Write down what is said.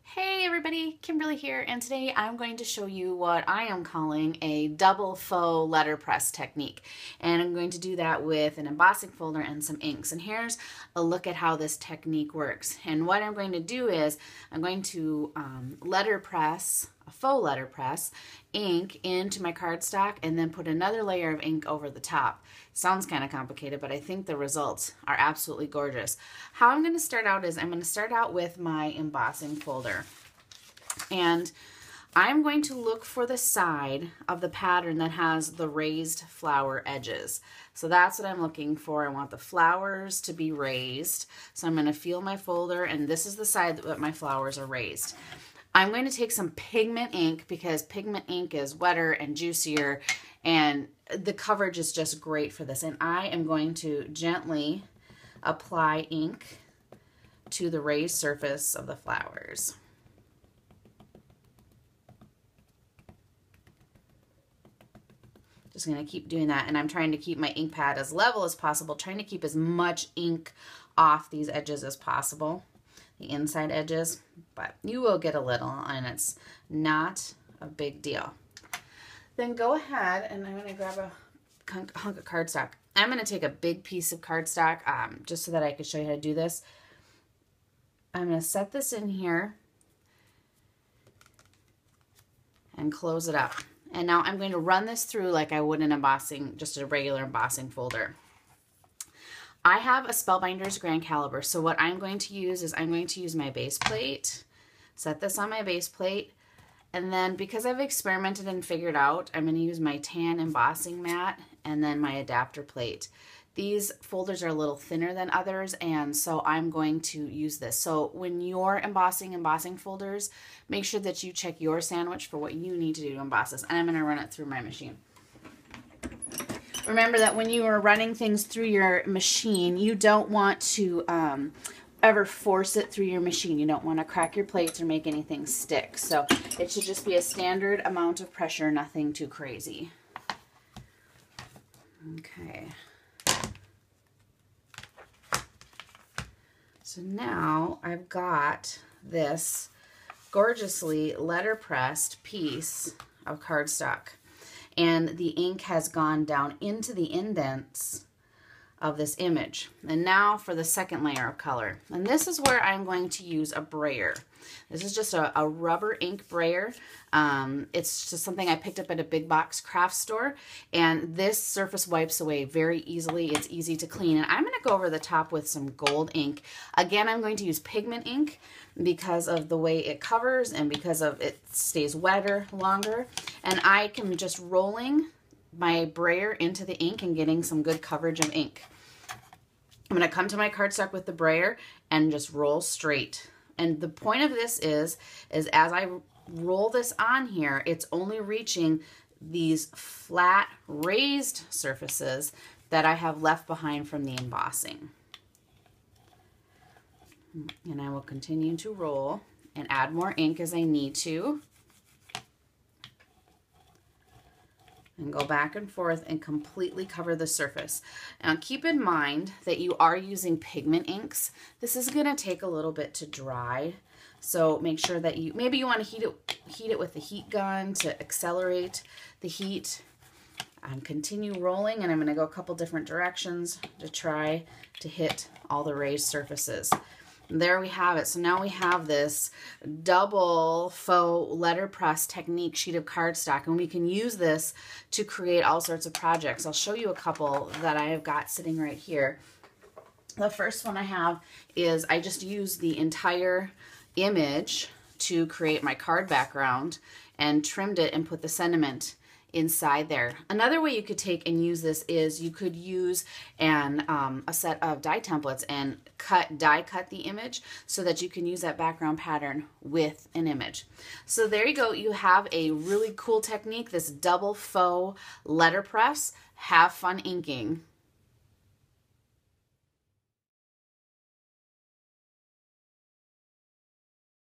Hey everybody, Kimberly here, and today I'm going to show you what I am calling a double faux letterpress technique. And I'm going to do that with an embossing folder and some inks. And here's a look at how this technique works. And what I'm going to do is I'm going to letterpress, a faux letterpress, ink into my cardstock and then put another layer of ink over the top. Sounds kind of complicated, but I think the results are absolutely gorgeous. How I'm going to start out is I'm going to start out with my embossing folder. And I'm going to look for the side of the pattern that has the raised flower edges. So that's what I'm looking for. I want the flowers to be raised. So I'm going to feel my folder, and this is the side that my flowers are raised. I'm going to take some pigment ink because pigment ink is wetter and juicier, and the coverage is just great for this. And I am going to gently apply ink to the raised surface of the flowers. Just going to keep doing that, and I'm trying to keep my ink pad as level as possible, trying to keep as much ink off these edges as possible, the inside edges, but you will get a little, and it's not a big deal. Then go ahead, and I'm going to grab a hunk of cardstock. I'm going to take a big piece of cardstock just so that I can show you how to do this. I'm going to set this in here and close it up. And now I'm going to run this through like I would an embossing, just a regular embossing folder. I have a Spellbinders Grand Caliber, so what I'm going to use is I'm going to use my base plate, set this on my base plate, and then because I've experimented and figured out, I'm going to use my tan embossing mat and then my adapter plate. These folders are a little thinner than others, and so I'm going to use this. So when you're embossing folders, make sure that you check your sandwich for what you need to do to emboss this. And I'm going to run it through my machine. Remember that when you are running things through your machine, you don't want to ever force it through your machine. You don't want to crack your plates or make anything stick. So it should just be a standard amount of pressure, nothing too crazy. Okay. So now I've got this gorgeously letterpressed piece of cardstock, and the ink has gone down into the indents of this image. And now for the second layer of color. And this is where I'm going to use a brayer. This is just a rubber ink brayer. It's just something I picked up at a big box craft store, and this surface wipes away very easily. It's easy to clean, and I'm going to go over the top with some gold ink. Again, I'm going to use pigment ink because of the way it covers and because of it stays wetter longer, and I can just rolling my brayer into the ink and getting some good coverage of ink. I'm going to come to my cardstock with the brayer and just roll straight. And the point of this is as I roll this on here, it's only reaching these flat raised surfaces that I have left behind from the embossing. And I will continue to roll and add more ink as I need to. And go back and forth and completely cover the surface. Now keep in mind that you are using pigment inks. This is going to take a little bit to dry, so make sure that maybe you want to heat it with the heat gun to accelerate the heat. Continue rolling, and I'm going to go a couple different directions to try to hit all the raised surfaces. There we have it. So now we have this double faux letterpress technique sheet of cardstock, and we can use this to create all sorts of projects. I'll show you a couple that I have got sitting right here. The first one I have is I just used the entire image to create my card background and trimmed it and put the sentiment inside there. Another way you could take and use this is you could use a set of die templates and die cut the image so that you can use that background pattern with an image. So there you go. You have a really cool technique, this double faux letterpress. Have fun inking.